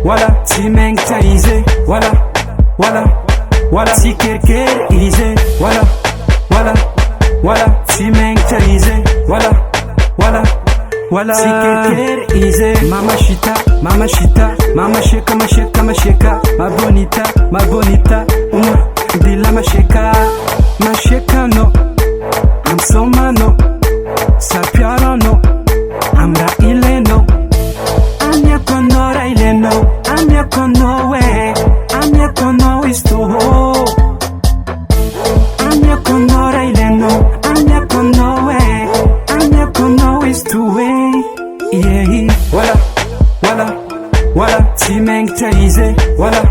wala si mengtaize, wala si kerker ize, wala si mengtaize, wala si kerker ize. Mama shita, mama sheka, masheka, ma bonita, dila masheka no, I'm so mano, sapiano no, amra ile no, amya konora ile no, amya kono is to ho, amya konora ile no, amya kono is to way, yeah. Wala si mengtaize, wala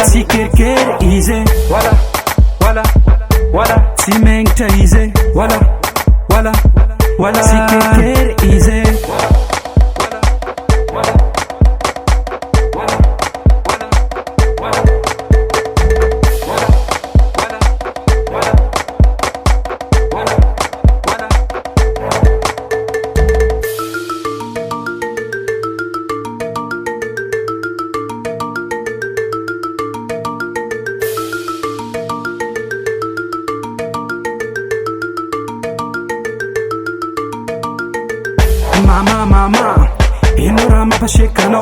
si kerker ize, wala si mengtaize, wala si kerker ize. Mama, inura mapashikano,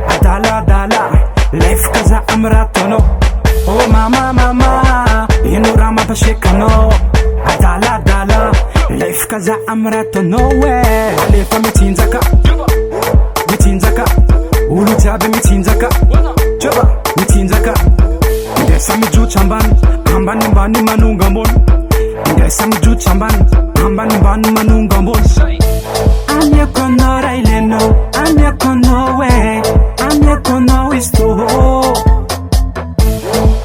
adala, life kaza amratono. Oh mama, inura mapashikano, adala, life kaza amratono. Alefa mitinzaka, ulutabe mitinzaka, joba mitinzaka. Ndesa miju chamban, ambani manunga mbon. Ndesa miju chamban, ambani manunga mbon. Amya konora ile no, amya kono we, amya kono is to ho.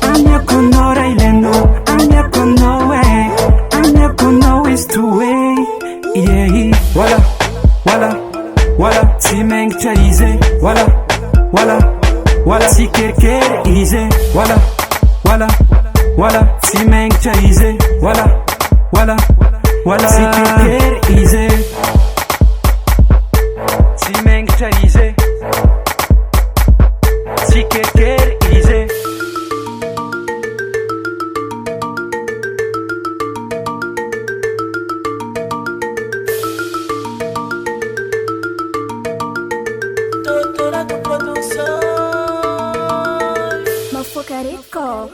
Amya konora ile no, amya kono we, amya kono is to way, yeah. Wala si mengtaize, wala si kerker ize, wala si mengtaize, wala si kerker ize. Si mengtaize, si kerker ize. Doutora do produção Mafoca Rico.